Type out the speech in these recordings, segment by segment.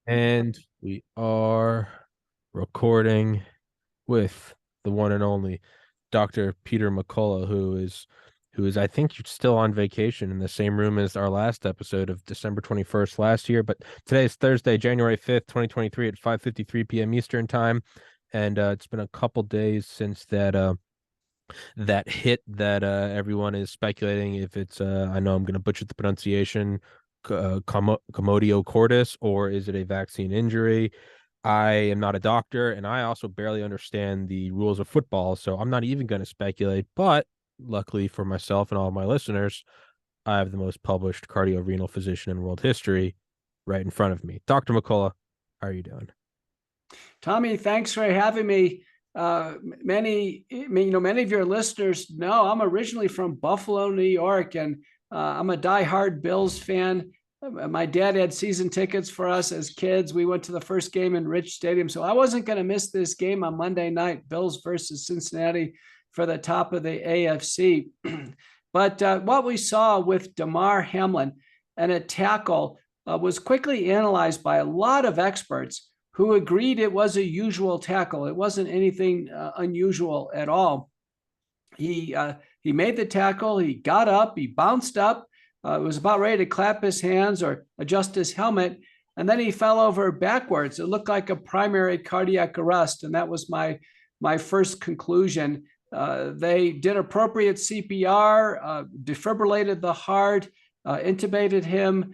And we are recording with the one and only Dr. Peter McCullough, who is I think still on vacation in the same room as our last episode of December 21st last year. But today is Thursday, January 5th, 2023 at 5:53 p.m. Eastern time. And it's been a couple days since that hit that everyone is speculating if it's I know I'm going to butcher the pronunciation, commodio cordis, or is it a vaccine injury. I am not a doctor, and I also barely understand the rules of football, so I'm not even going to speculate. But luckily for myself and all of my listeners, I have the most published cardiorenal physician in world history right in front of me. Dr. McCullough, how are you doing? Tommy, thanks for having me. Many of your listeners know I'm originally from Buffalo, New York, and I'm a diehard Bills fan. My dad had season tickets for us as kids. We went to the first game in Rich Stadium, so I wasn't going to miss this game on Monday night, Bills versus Cincinnati for the top of the AFC. But what we saw with Damar Hamlin and a tackle was quickly analyzed by a lot of experts who agreed it was a usual tackle. It wasn't anything unusual at all. He made the tackle. He got up. He bounced up. Was about ready to clap his hands or adjust his helmet, and then he fell over backwards. It looked like a primary cardiac arrest, and that was my first conclusion. They did appropriate CPR, defibrillated the heart, intubated him,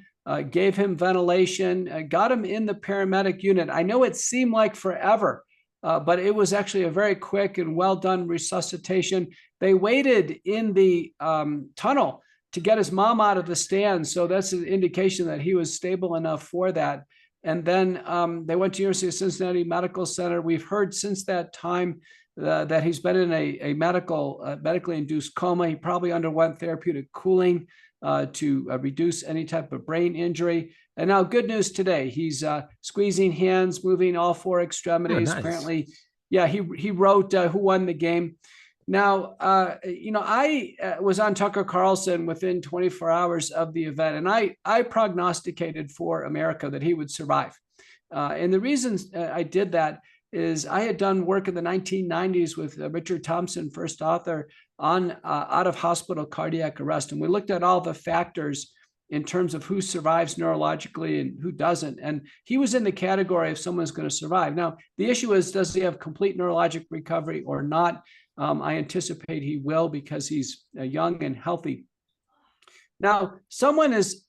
gave him ventilation, got him in the paramedic unit. I know it seemed like forever, but it was actually a very quick and well done resuscitation. They waited in the tunnel to get his mom out of the stand, so that's an indication that he was stable enough for that. And then they went to University of Cincinnati Medical Center. We've heard since that time that he's been in a medically induced coma. He probably underwent therapeutic cooling to reduce any type of brain injury. And now, good news today. He's squeezing hands, moving all four Oh, extremities. nice. Apparently, yeah, he wrote who won the game. Now, I was on Tucker Carlson within 24 hours of the event, and I prognosticated for America that he would survive. And the reason I did that is I had done work in the 1990s with Richard Thompson, first author, on out of hospital cardiac arrest. And we looked at all the factors in terms of who survives neurologically and who doesn't. And he was in the category of someone's going to survive. Now, the issue is, does he have complete neurologic recovery or not? I anticipate he will because he's young and healthy. Now, someone has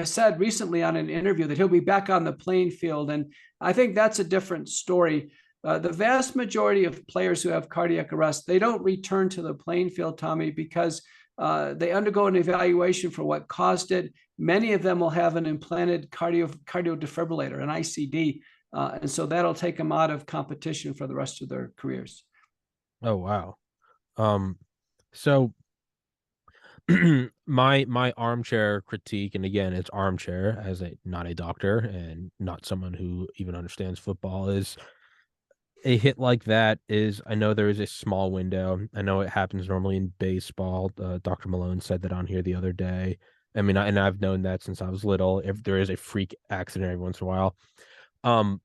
said recently on an interview that he'll be back on the playing field, and I think that's a different story. The vast majority of players who have cardiac arrest, they don't return to the playing field, Tommy, because they undergo an evaluation for what caused it. Many of them will have an implanted cardio defibrillator, an ICD, and so that'll take them out of competition for the rest of their careers. Oh, wow. So my armchair critique, and again, it's armchair as a not a doctor and not someone who even understands football, is a hit like that is, I know there is a small window. I know it happens normally in baseball. Dr. Malone said that on here the other day. I mean, and I've known that since I was little. If there is a freak accident every once in a while, um,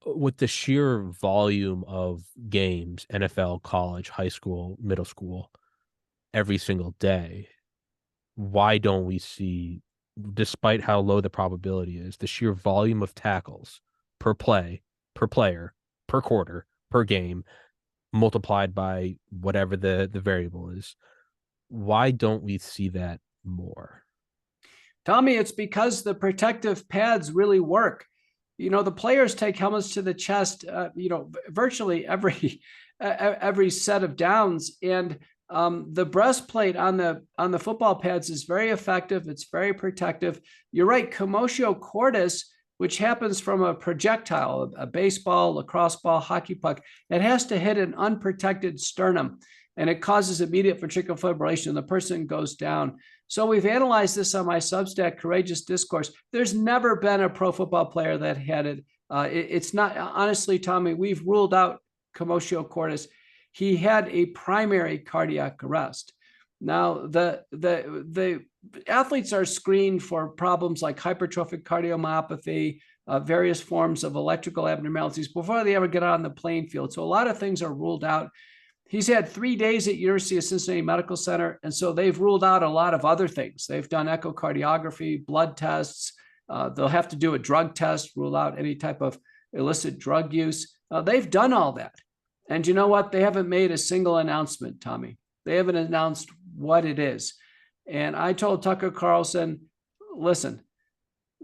with the sheer volume of games, NFL, college, high school, middle school, every single day, why don't we see, despite how low the probability is, the sheer volume of tackles per play, per player, per quarter, per game, multiplied by whatever the variable is? Why don't we see that more? Tommy, it's because the protective pads really work. The players take helmets to the chest, virtually every set of downs, and the breastplate on the football pads is very effective. It's very protective. You're right. Commotio cordis, which happens from a projectile, a baseball, lacrosse ball, hockey puck, it has to hit an unprotected sternum, and it causes immediate ventricular fibrillation, and the person goes down. So we've analyzed this on my Substack, Courageous Discourse. There's never been a pro football player that had it. It's not, honestly, Tommy, we've ruled out commotio cordis. He had a primary cardiac arrest. Now, the athletes are screened for problems like hypertrophic cardiomyopathy, various forms of electrical abnormalities before they ever get on the playing field. So a lot of things are ruled out. He's had 3 days at University of Cincinnati Medical Center, and so they've ruled out a lot of other things. They've done echocardiography, blood tests. They'll have to do a drug test, rule out any type of illicit drug use. They've done all that. And you know what? They haven't made a single announcement, Tommy. They haven't announced what it is. And I told Tucker Carlson, listen,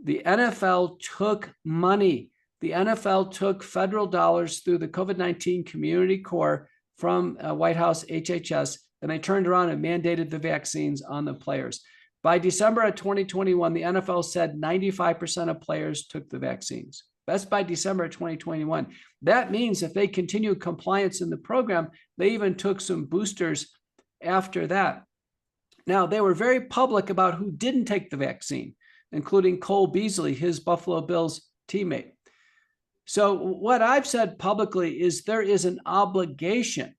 the NFL took money. The NFL took federal dollars through the COVID-19 Community Corps from White House HHS, and they turned around and mandated the vaccines on the players. By December of 2021, the NFL said 95% of players took the vaccines. That's by December of 2021. That means if they continue compliance in the program, they even took some boosters after that. Now, they were very public about who didn't take the vaccine, including Cole Beasley, his Buffalo Bills teammate. So what I've said publicly is there is an obligation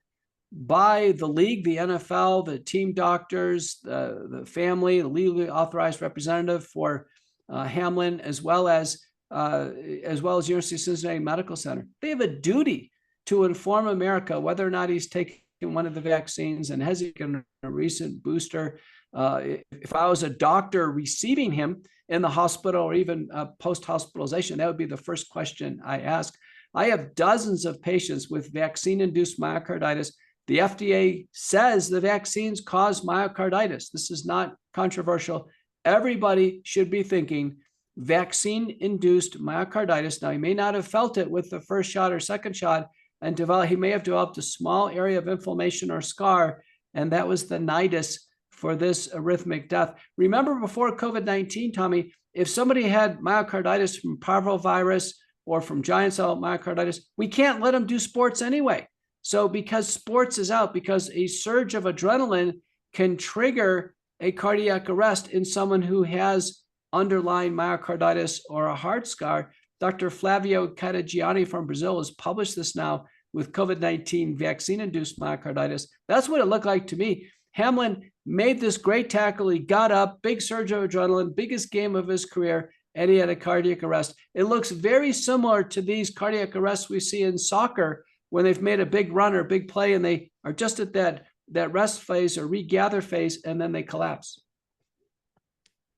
by the league, the NFL, the team doctors, the family, the legally authorized representative for Hamlin, as well as University of Cincinnati Medical Center. They have a duty to inform America whether or not he's taking one of the vaccines and has he taken a recent booster. If I was a doctor receiving him in the hospital or even post-hospitalization, that would be the first question I ask. I have dozens of patients with vaccine-induced myocarditis. The FDA says the vaccines cause myocarditis. This is not controversial. Everybody should be thinking vaccine-induced myocarditis. Now, he may not have felt it with the first shot or second shot, and he may have developed a small area of inflammation or scar, and that was the nidus for this arrhythmic death. Remember before COVID-19, Tommy, if somebody had myocarditis from parvovirus or from giant cell myocarditis, we can't let them do sports anyway. So because sports is out, because a surge of adrenaline can trigger a cardiac arrest in someone who has underlying myocarditis or a heart scar, Dr. Flavio Catagiani from Brazil has published this now with COVID-19 vaccine-induced myocarditis. That's what it looked like to me. Hamlin made this great tackle. He got up, big surge of adrenaline, biggest game of his career, and he had a cardiac arrest. It looks very similar to these cardiac arrests we see in soccer when they've made a big run or big play and they are just at that rest phase or regather phase, and then they collapse.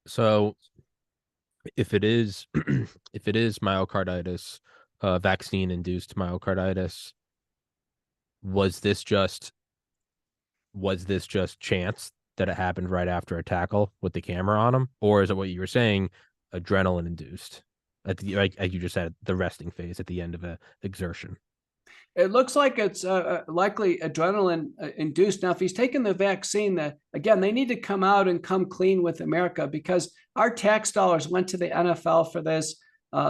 So if it is myocarditis, vaccine-induced myocarditis, was this just chance that it happened right after a tackle with the camera on him, or is it what you were saying, adrenaline induced at the, like you just said, the resting phase at the end of an exertion? It looks like it's likely adrenaline induced. Now, if he's taken the vaccine, again, they need to come out and come clean with America, because our tax dollars went to the NFL for this.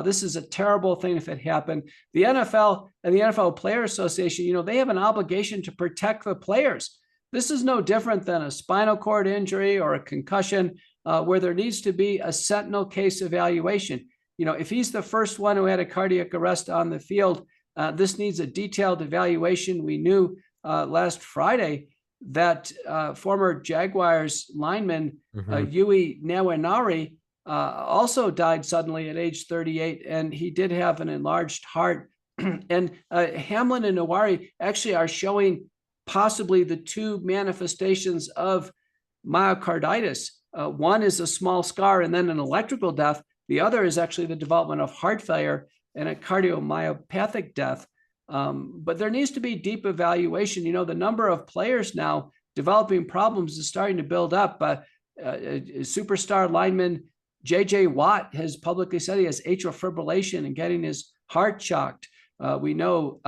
This is a terrible thing if it happened. The NFL and the NFL Player Association, they have an obligation to protect the players. This is no different than a spinal cord injury or a concussion, where there needs to be a sentinel case evaluation. If he's the first one who had a cardiac arrest on the field, this needs a detailed evaluation. We knew last Friday that former Jaguars lineman Yui Nwaneri also died suddenly at age 38, and he did have an enlarged heart. And Hamlin and Nwaneri actually are showing possibly the two manifestations of myocarditis. One is a small scar and then an electrical death. The other is actually the development of heart failure and a cardiomyopathic death. But there needs to be deep evaluation. The number of players now developing problems is starting to build up. Superstar lineman J.J. Watt has publicly said he has atrial fibrillation and getting his heart shocked. We know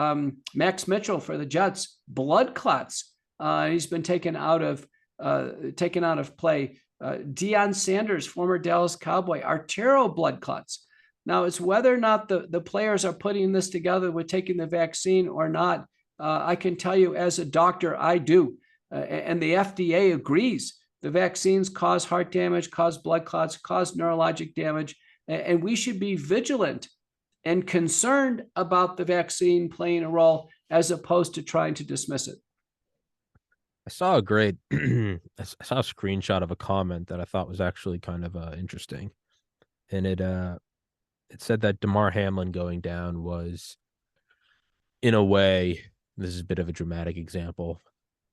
Max Mitchell for the Jets, blood clots. He's been taken out of play. Deion Sanders, former Dallas Cowboy, arterial blood clots. Now, it's whether or not the players are putting this together with taking the vaccine or not. I can tell you as a doctor, I do. And the FDA agrees. The vaccines cause heart damage, cause blood clots, cause neurologic damage. And we should be vigilant and concerned about the vaccine playing a role as opposed to trying to dismiss it. saw a great, I saw a screenshot of a comment that I thought was actually kind of interesting, and it said that Damar Hamlin going down was, in a way, this is a bit of a dramatic example,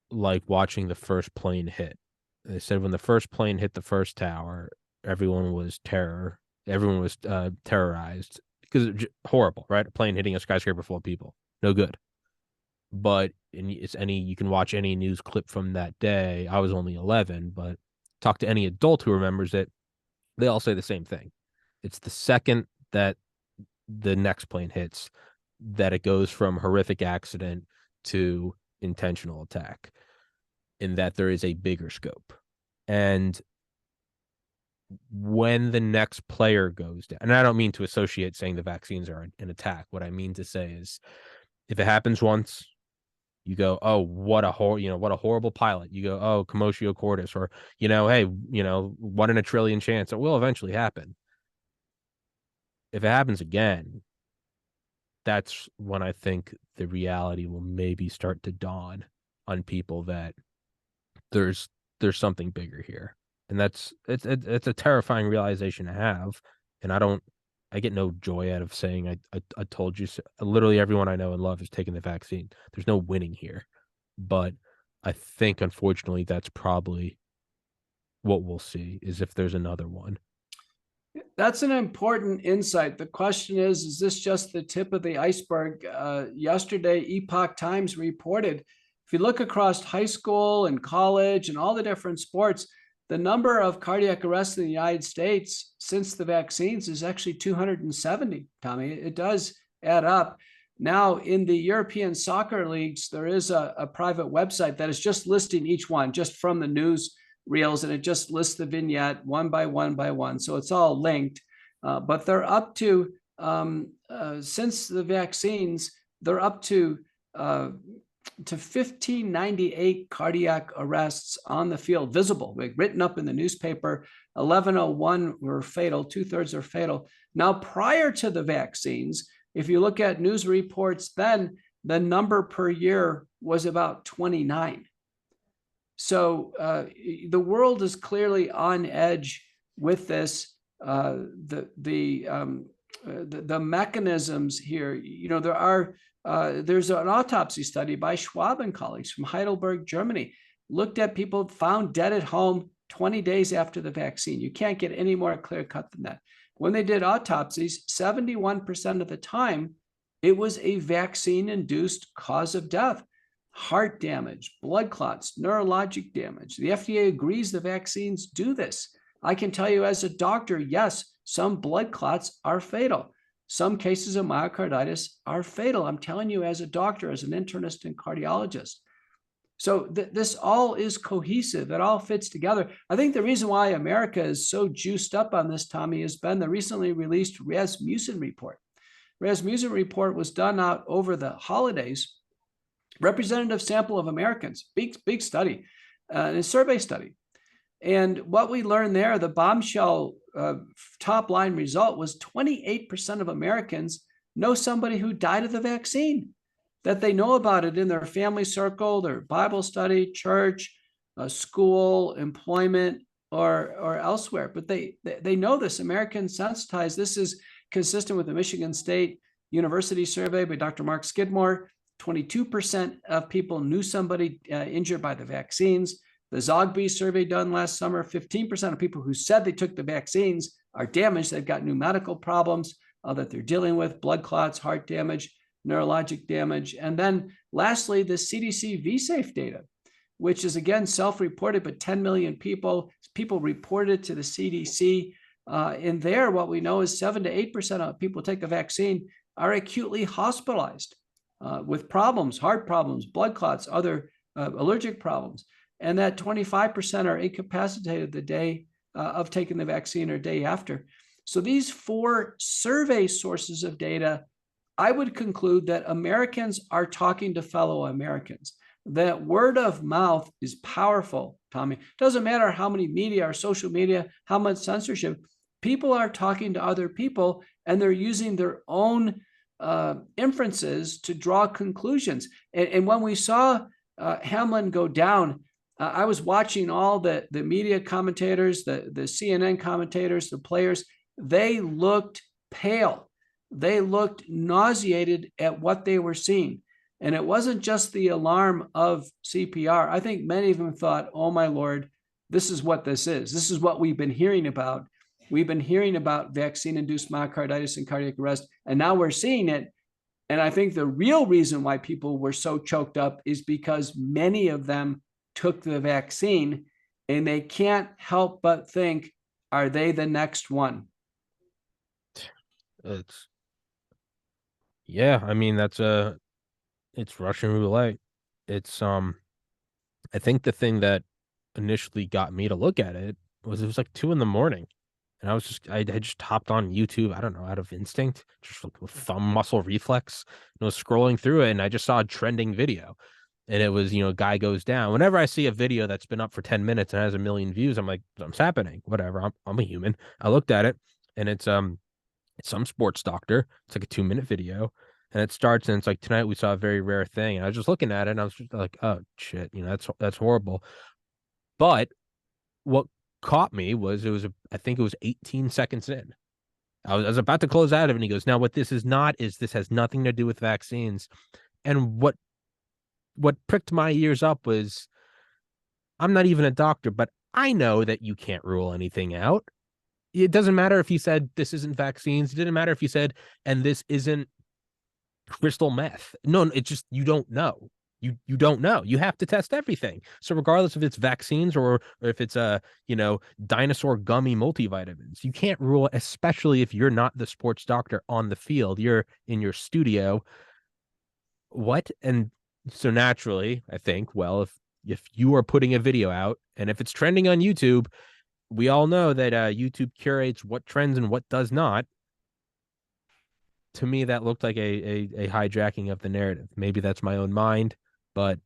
like watching the first plane hit. They said when the first plane hit the first tower, everyone was terrorized because it's horrible, right? A plane hitting a skyscraper full of people, no good. But you can watch any news clip from that day. I was only 11, but talk to any adult who remembers it. They all say the same thing. It's the second that the next plane hits that it goes from horrific accident to intentional attack, in that there is a bigger scope. And when the next player goes down, and I don't mean to associate saying the vaccines are an attack. What I mean to say is, if it happens once, you go, oh, what a horrible pilot. You go, oh, commotio cordis, or hey, 1 in a trillion chance. It will eventually happen. If it happens again, that's when I think the reality will maybe start to dawn on people that there's something bigger here, and it's a terrifying realization to have. And I get no joy out of saying I told you so. Literally everyone I know and love is taking the vaccine. There's no winning here, but I think unfortunately that's probably what we'll see, is if there's another one. That's an important insight. The question is this just the tip of the iceberg? Yesterday, Epoch Times reported, if you look across high school and college and all the different sports, the number of cardiac arrests in the United States since the vaccines is actually 270, Tommy. It does add up. Now, in the European soccer leagues, there is a private website that is just listing each one, just from the news reels, and it just lists the vignette one by one by one. So it's all linked, but they're up to, since the vaccines, they're up to 1598 cardiac arrests on the field, visible, like written up in the newspaper. 1101 were fatal, 2/3 are fatal. Now, prior to the vaccines, if you look at news reports, then the number per year was about 29. So the world is clearly on edge with this. The mechanisms here, there's an autopsy study by Schwab and colleagues from Heidelberg, Germany, looked at people found dead at home 20 days after the vaccine. You can't get any more clear cut than that. When they did autopsies, 71% of the time, it was a vaccine-induced cause of death. Heart damage, blood clots, neurologic damage. The FDA agrees the vaccines do this. I can tell you as a doctor, yes, some blood clots are fatal. Some cases of myocarditis are fatal. I'm telling you as a doctor, as an internist and cardiologist. So this all is cohesive. It all fits together. I think the reason why America is so juiced up on this, Tommy, has been the recently released Rasmussen report. Rasmussen report was done out over the holidays. Representative sample of Americans, big study, a survey study. And what we learned there, the bombshell top line result was 28% of Americans know somebody who died of the vaccine, that they know about it in their family circle, their Bible study, church, school, employment, or elsewhere. But they know this. Americans sensitized. This is consistent with the Michigan State University survey by Dr. Mark Skidmore. 22% of people knew somebody injured by the vaccines. The Zogby survey done last summer, 15% of people who said they took the vaccines are damaged. They've got new medical problems that they're dealing with, blood clots, heart damage, neurologic damage. And then lastly, the CDC V-Safe data, which is again self-reported, but 10 million people reported to the CDC. In there, what we know is 7 to 8% of people who take the vaccine are acutely hospitalized with problems, heart problems, blood clots, other allergic problems. And that 25% are incapacitated the day of taking the vaccine or day after. So these 4 survey sources of data, I would conclude that Americans are talking to fellow Americans. That word of mouth is powerful, Tommy. Doesn't matter how many media or social media, how much censorship, people are talking to other people and they're using their own inferences to draw conclusions. And when we saw Hamlin go down, I was watching all the media commentators, the CNN commentators, the players. They looked pale. They looked nauseated at what they were seeing. And it wasn't just the alarm of CPR. I think many of them thought, oh my Lord, this is what this is. This is what we've been hearing about. We've been hearing about vaccine-induced myocarditis and cardiac arrest, and now we're seeing it. And I think the real reason why people were so choked up is because many of them took the vaccine and they can't help but think, are they the next one? It's yeah, I mean it's Russian roulette. It's I think the thing that initially got me to look at it was like 2 in the morning. And I had just hopped on YouTube, I don't know, out of instinct, just with thumb muscle reflex, and was scrolling through it, and I just saw a trending video. And it was, a guy goes down. Whenever I see a video that's been up for 10 minutes and has a million views, I'm like, something's happening. Whatever. I'm a human. I looked at it, and it's some sports doctor. It's like a 2-minute video. And it starts, and it's like, tonight we saw a very rare thing. And I was just looking at it, and I was just like, oh shit, that's horrible. But what caught me was I think it was 18 seconds in. I was about to close out of it, and he goes, now what this is not is this has nothing to do with vaccines. And what pricked my ears up was, I'm not even a doctor, but I know that you can't rule anything out. It doesn't matter if he said this isn't vaccines. It didn't matter if he said, and this isn't crystal meth. No, it's just, you don't know. You don't know. You have to test everything. So regardless if it's vaccines or if it's dinosaur gummy multivitamins, you can't rule, especially if you're not the sports doctor on the field. You're in your studio. What? And so naturally, I think, well, if you are putting a video out and if it's trending on YouTube, we all know that YouTube curates what trends and what does not. To me, that looked like a hijacking of the narrative. Maybe that's my own mind, but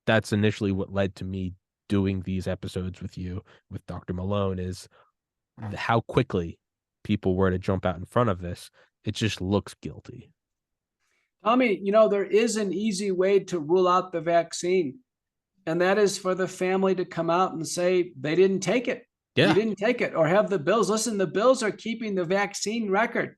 that's initially what led to me doing these episodes with you, with Dr. Malone, is how quickly people were to jump out in front of this. It just looks guilty. Tommy, there is an easy way to rule out the vaccine, and that is for the family to come out and say they didn't take it. Yeah. You didn't take it, or have the Bills. Listen, the Bills are keeping the vaccine record.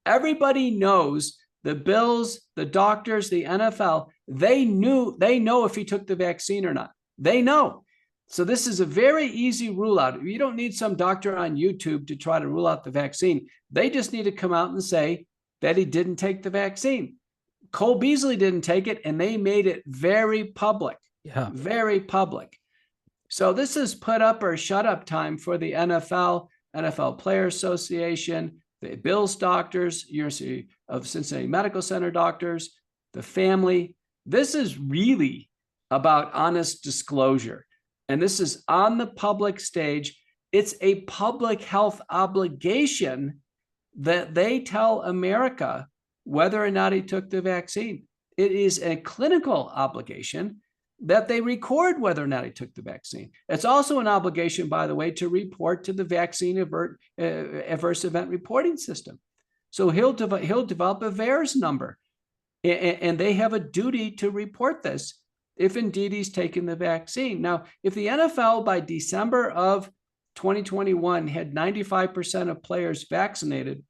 Everybody knows the Bills, the doctors, the NFL, they know if he took the vaccine or not. They know. So this is a very easy rule out. You don't need some doctor on YouTube to try to rule out the vaccine. They just need to come out and say that he didn't take the vaccine. Cole Beasley didn't take it, and they made it very public. Yeah. Very public. So this is put up or shut up time for the NFL, NFL Player Association, the Bills doctors, University of Cincinnati Medical Center doctors, the family. This is really about honest disclosure. And this is on the public stage. It's a public health obligation that they tell America whether or not he took the vaccine. It is a clinical obligation that they record whether or not he took the vaccine. It's also an obligation, by the way, to report to the vaccine adverse event reporting system. So he'll develop a VAERS number, and they have a duty to report this if indeed he's taken the vaccine. Now, if the NFL by December of 2021 had 95% of players vaccinated,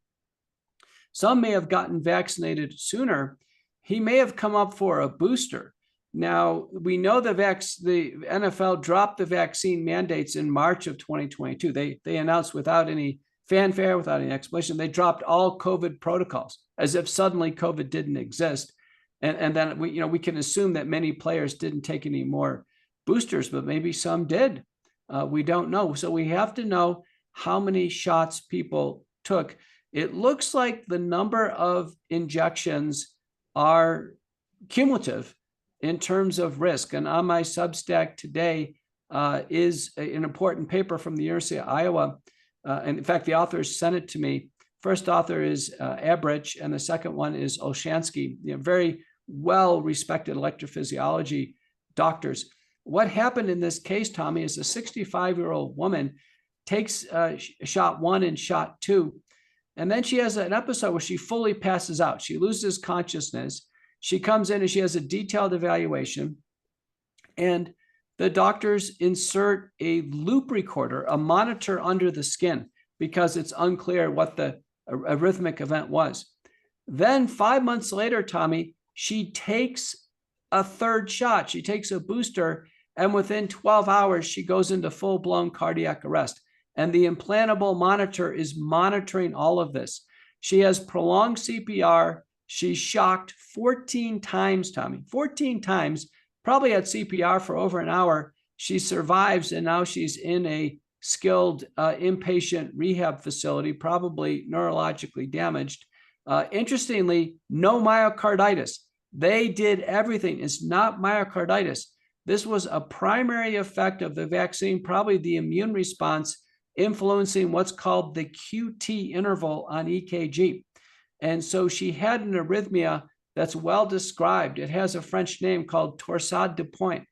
some may have gotten vaccinated sooner. He may have come up for a booster. Now, we know the NFL dropped the vaccine mandates in March of 2022. They announced without any fanfare, without any explanation, they dropped all COVID protocols as if suddenly COVID didn't exist. And then we can assume that many players didn't take any more boosters, but maybe some did. We don't know. So we have to know how many shots people took. It looks like the number of injections are cumulative in terms of risk. And on my Substack today is an important paper from the University of Iowa. And in fact, the authors sent it to me. First author is Abrich, and the second one is Olshansky, very well-respected electrophysiology doctors. What happened in this case, Tommy, is a 65-year-old woman takes shot 1 and shot 2, and then she has an episode where she fully passes out. She loses consciousness. She comes in and she has a detailed evaluation. And the doctors insert a loop recorder, a monitor under the skin, because it's unclear what the arrhythmic event was. Then 5 months later, Tommy, she takes a third shot. She takes a booster, and within 12 hours, she goes into full-blown cardiac arrest. And the implantable monitor is monitoring all of this. She has prolonged CPR. She's shocked 14 times, Tommy, 14 times, probably had CPR for over an hour. She survives, and now she's in a skilled inpatient rehab facility, probably neurologically damaged. Interestingly, no myocarditis. They did everything. It's not myocarditis. This was a primary effect of the vaccine, probably the immune response influencing what's called the QT interval on EKG. And so she had an arrhythmia that's well described. It has a French name called torsade de pointe.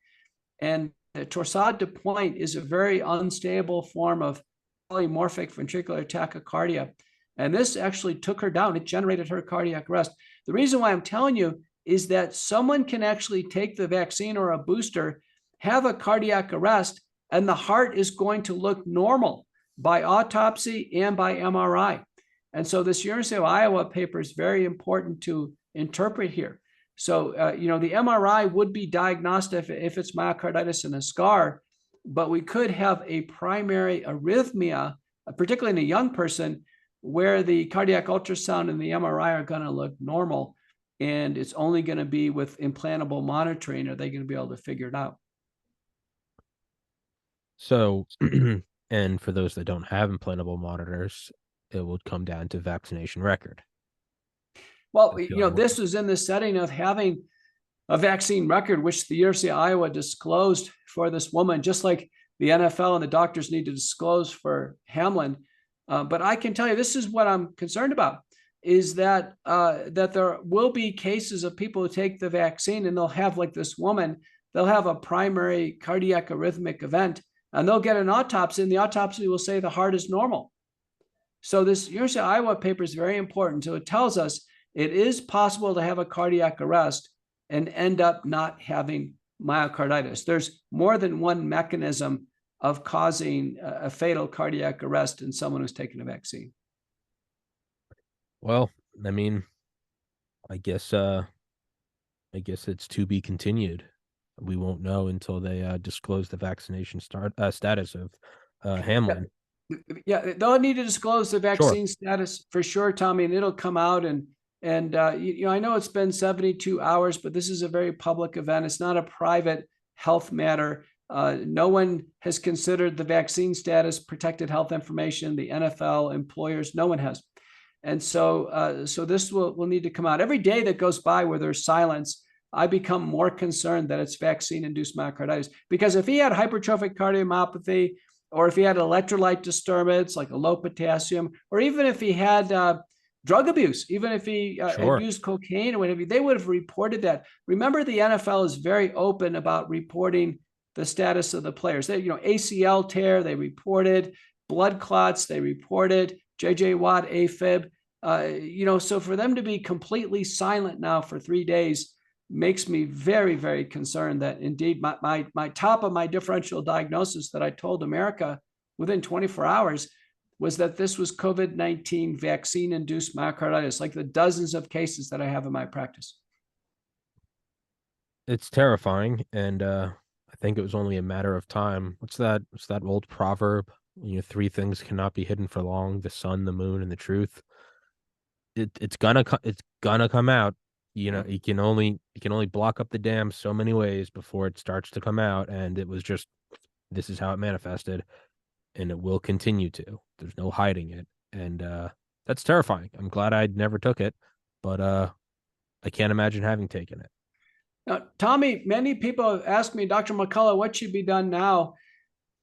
And the torsade de pointe is a very unstable form of polymorphic ventricular tachycardia. And this actually took her down. It generated her cardiac arrest. The reason why I'm telling you is that someone can actually take the vaccine or a booster, have a cardiac arrest, and the heart is going to look normal by autopsy and by MRI. And so this University of Iowa paper is very important to interpret here. So, the MRI would be diagnostic if it's myocarditis and a scar, but we could have a primary arrhythmia, particularly in a young person, where the cardiac ultrasound and the MRI are going to look normal. And it's only going to be with implantable monitoring. Are they going to be able to figure it out? So, and for those that don't have implantable monitors, it would come down to vaccination record. Well, this was in the setting of having a vaccine record, which the University of Iowa disclosed for this woman, just like the NFL and the doctors need to disclose for Hamlin. But I can tell you, this is what I'm concerned about, is that there will be cases of people who take the vaccine and they'll have, like this woman, they'll have a primary cardiac arrhythmic event, and they'll get an autopsy, and the autopsy will say the heart is normal. So this University of Iowa paper is very important. So it tells us it is possible to have a cardiac arrest and end up not having myocarditis. There's more than one mechanism of causing a fatal cardiac arrest in someone who's taken a vaccine. Well, I mean, I guess it's to be continued. We won't know until they disclose the vaccination status of Hamlin. Yeah, they'll need to disclose the vaccine status for sure, Tommy, and it'll come out. And I know it's been 72 hours, but this is a very public event. It's not a private health matter. No one has considered the vaccine status protected health information, the NFL, employers, no one has. And so this will need to come out. Every day that goes by where there's silence, I become more concerned that it's vaccine-induced myocarditis. Because if he had hypertrophic cardiomyopathy, or if he had electrolyte disturbance, like a low potassium, or even if he had drug abuse, even if he had used cocaine or whatever, they would have reported that. Remember, the NFL is very open about reporting the status of the players. They, ACL tear, they reported. Blood clots, they reported. JJ Watt, AFib. So for them to be completely silent now for 3 days makes me very, very concerned that indeed my top of my differential diagnosis that I told America within 24 hours was that this was COVID-19 vaccine-induced myocarditis, like the dozens of cases that I have in my practice. It's terrifying, and I think it was only a matter of time. What's that old proverb? Three things cannot be hidden for long: the sun, the moon, and the truth. It's gonna come out. You can only block up the dam so many ways before it starts to come out. And it was just, this is how it manifested, and it will continue to. There's no hiding it. And that's terrifying. I'm glad I never took it, but I can't imagine having taken it. Now, Tommy, many people have asked me, Dr. McCullough, what should be done now?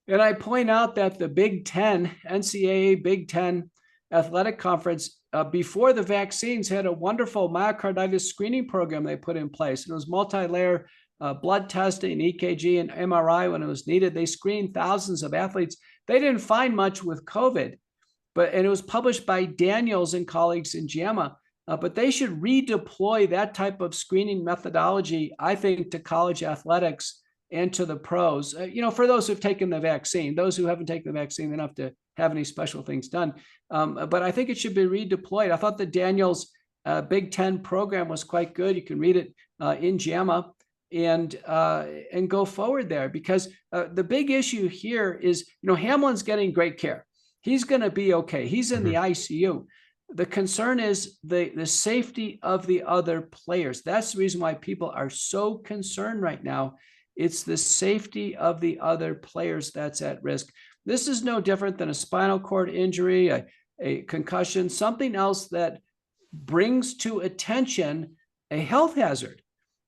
And I point out that the Big Ten, NCAA Big Ten Athletic Conference, before the vaccines, had a wonderful myocarditis screening program they put in place. And it was multi-layer blood testing, EKG, and MRI when it was needed. They screened thousands of athletes. They didn't find much with COVID, and it was published by Daniels and colleagues in JAMA. But they should redeploy that type of screening methodology, I think, to college athletics and to the pros. For those who've taken the vaccine, those who haven't taken the vaccine, they don't have to have any special things done. But I think it should be redeployed. I thought the Daniels Big Ten program was quite good. You can read it in JAMA and go forward there, because the big issue here is, Hamlin's getting great care. He's going to be okay. He's in the ICU. The concern is the safety of the other players. That's the reason why people are so concerned right now. It's the safety of the other players that's at risk. This is no different than a spinal cord injury, a concussion, something else that brings to attention a health hazard.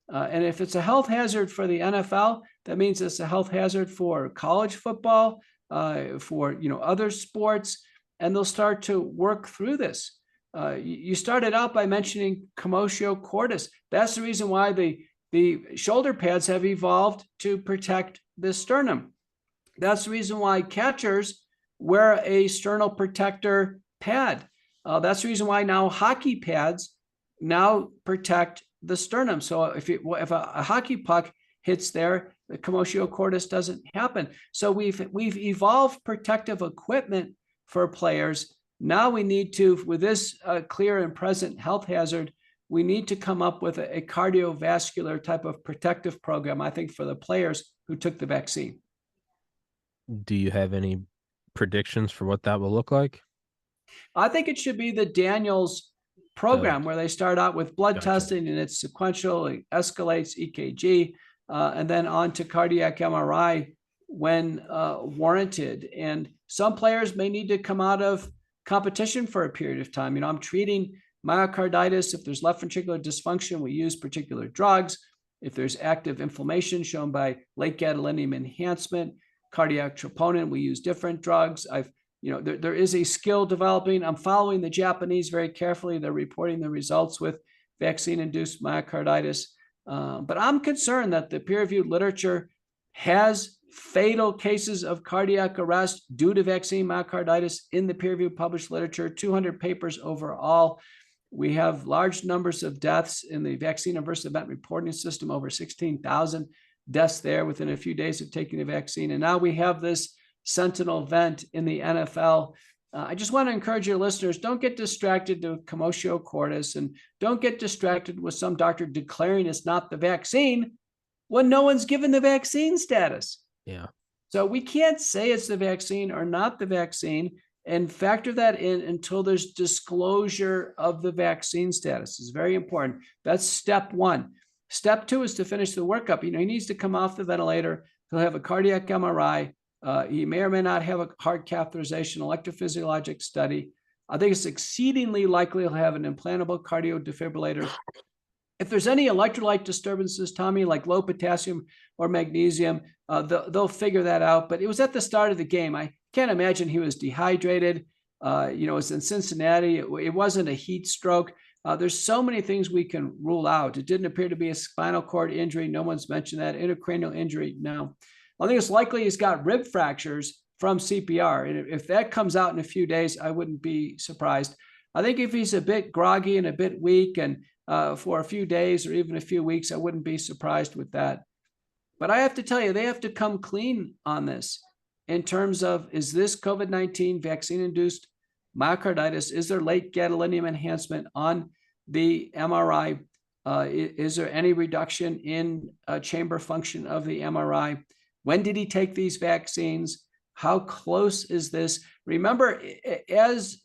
And if it's a health hazard for the NFL, that means it's a health hazard for college football, for other sports, and they'll start to work through this. You started out by mentioning commotio cordis. That's the reason why the shoulder pads have evolved to protect the sternum. That's the reason why catchers wear a sternal protector pad. That's the reason why now hockey pads now protect the sternum. So if a hockey puck hits there, the commotio cordis doesn't happen. So we've evolved protective equipment for players. Now we need to, with this clear and present health hazard, we need to come up with a cardiovascular type of protective program, I think, for the players who took the vaccine. Do you have any predictions for what that will look like? I think it should be the Daniels program, where they start out with blood testing and it's sequential, it escalates EKG, and then on to cardiac MRI when warranted. And some players may need to come out of competition for a period of time. I'm treating myocarditis. If there's left ventricular dysfunction, we use particular drugs. If there's active inflammation shown by late gadolinium enhancement, cardiac troponin, we use different drugs. There is a skill developing. I'm following the Japanese very carefully. They're reporting the results with vaccine-induced myocarditis. But I'm concerned that the peer-reviewed literature has fatal cases of cardiac arrest due to vaccine myocarditis in the peer-reviewed published literature, 200 papers overall. We have large numbers of deaths in the vaccine adverse event reporting system, over 16,000 deaths there within a few days of taking the vaccine. And now we have this sentinel event in the NFL. I just want to encourage your listeners, don't get distracted with commotio cordis, and don't get distracted with some doctor declaring it's not the vaccine when no one's given the vaccine status. Yeah. So we can't say it's the vaccine or not the vaccine and factor that in until there's disclosure of the vaccine status. It's very important. That's step one. Step two is to finish the workup. He needs to come off the ventilator. He'll have a cardiac MRI. He may or may not have a heart catheterization, electrophysiologic study. I think it's exceedingly likely he'll have an implantable cardio defibrillator. If there's any electrolyte disturbances, Tommy, like low potassium or magnesium, they'll figure that out. But it was at the start of the game. I can't imagine he was dehydrated. It was in Cincinnati. It wasn't a heat stroke. There's so many things we can rule out. It didn't appear to be a spinal cord injury. No one's mentioned that. Intracranial injury, no. I think it's likely he's got rib fractures from CPR. And if that comes out in a few days, I wouldn't be surprised. I think if he's a bit groggy and a bit weak and for a few days or even a few weeks, I wouldn't be surprised with that. But I have to tell you, they have to come clean on this in terms of, is this COVID-19 vaccine-induced myocarditis? Is there late gadolinium enhancement on the MRI? Is there any reduction in chamber function of the MRI? When did he take these vaccines? How close is this? Remember, as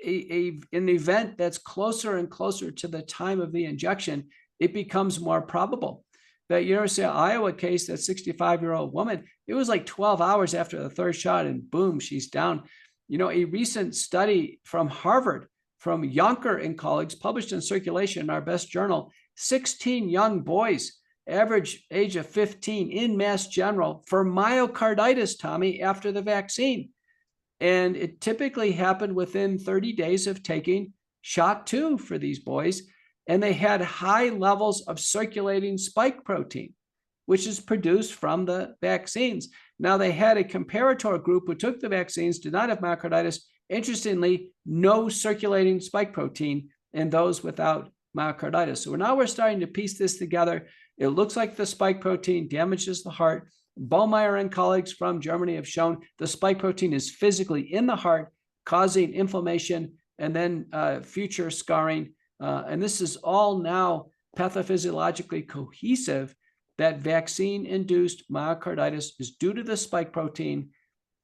an event that's closer and closer to the time of the injection, it becomes more probable. That University of Iowa case, that 65-year-old woman, it was like 12 hours after the third shot and boom, she's down. A recent study from Harvard, from Yonker and colleagues, published in Circulation, our best journal, 16 young boys, average age of 15 in Mass General, for myocarditis, Tommy, after the vaccine. And it typically happened within 30 days of taking shot 2 for these boys. And they had high levels of circulating spike protein, which is produced from the vaccines. Now, they had a comparator group who took the vaccines, did not have myocarditis. Interestingly, no circulating spike protein in those without myocarditis. So now we're starting to piece this together. It looks like the spike protein damages the heart. Ballmeyer and colleagues from Germany have shown the spike protein is physically in the heart, causing inflammation and then future scarring. And this is all now pathophysiologically cohesive, that vaccine-induced myocarditis is due to the spike protein.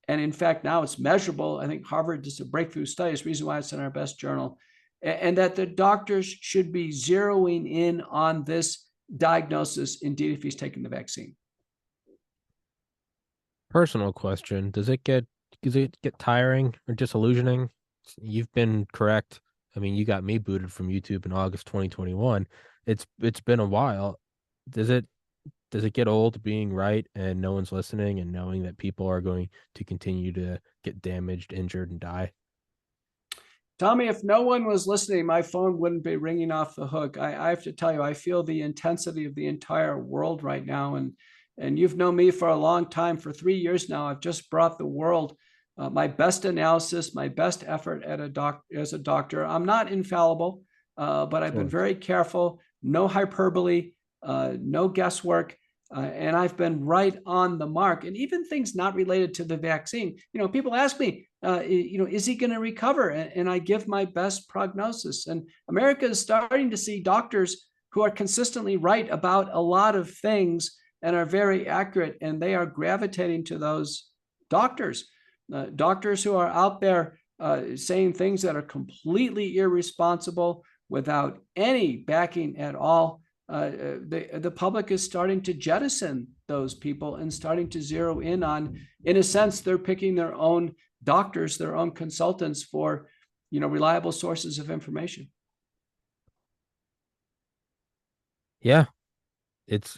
And in fact, now it's measurable. I think Harvard did a breakthrough study. It's the reason why it's in our best journal. And that the doctors should be zeroing in on this diagnosis, indeed, if he's taking the vaccine. Personal question: does it get tiring or disillusioning? You've been correct. I mean, you got me booted from YouTube in August 2021. It's been a while. Does it get old being right and no one's listening, and knowing that people are going to continue to get damaged, injured, and die? Tommy, if no one was listening, my phone wouldn't be ringing off the hook. I have to tell you, I feel the intensity of the entire world right now. And you've known me for a long time. For 3 years now, I've just brought the world my best analysis, my best effort as a doctor. I'm not infallible, but I've been very careful. No hyperbole, no guesswork. And I've been right on the mark. And even things not related to the vaccine. People ask me, is he going to recover? And I give my best prognosis. And America is starting to see doctors who are consistently right about a lot of things and are very accurate. And they are gravitating to those doctors. Doctors who are out there saying things that are completely irresponsible without any backing at all. The public is starting to jettison those people and starting to zero in on, in a sense, they're picking their own doctors, their own consultants for, reliable sources of information. Yeah, it's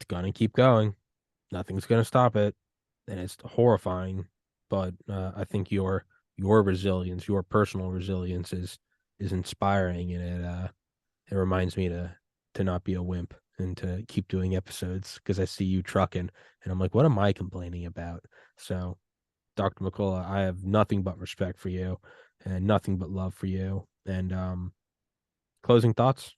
gonna keep going. Nothing's gonna stop it, and it's horrifying. But I think your resilience, your personal resilience, is inspiring, and it reminds me to not be a wimp and to keep doing episodes, because I see you trucking and I'm like, what am I complaining about? So, Dr. McCullough, I have nothing but respect for you and nothing but love for you. And closing thoughts?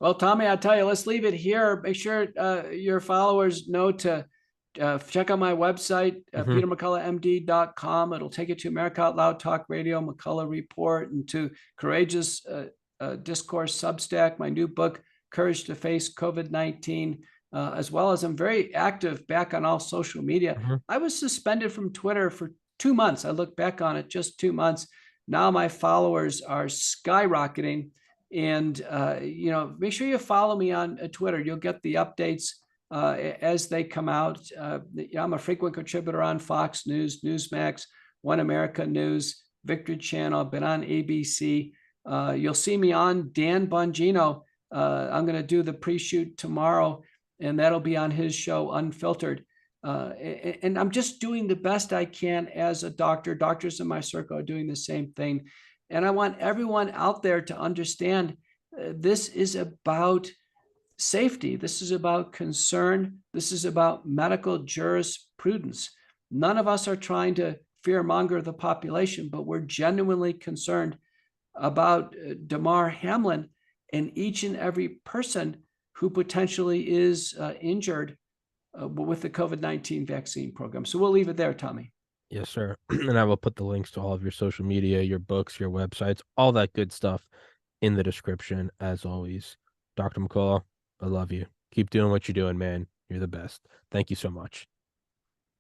Well, Tommy, I'll tell you, let's leave it here. Make sure your followers know to check out my website, petermcculloughmd.com. It'll take you to America Out Loud Talk Radio, McCullough Report, and to Courageous Discourse Substack, my new book, Courage to Face COVID-19, as well as I'm very active back on all social media. I was suspended from Twitter for 2 months. I look back on it, just 2 months. Now my followers are skyrocketing. And, make sure you follow me on Twitter. You'll get the updates as they come out. I'm a frequent contributor on Fox News, Newsmax, One America News, Victory Channel. I've been on ABC. You'll see me on Dan Bongino. I'm going to do the pre-shoot tomorrow, and that'll be on his show, Unfiltered. And I'm just doing the best I can as a doctor. Doctors in my circle are doing the same thing. And I want everyone out there to understand this is about safety. This is about concern. This is about medical jurisprudence. None of us are trying to fearmonger the population, but we're genuinely concerned about Damar, Hamlin, and each and every person who potentially is injured with the COVID-19 vaccine program. So we'll leave it there, Tommy. Yes, sir. And I will put the links to all of your social media, your books, your websites, all that good stuff in the description, as always. Dr. McCullough, I love you. Keep doing what you're doing, man. You're the best. Thank you so much.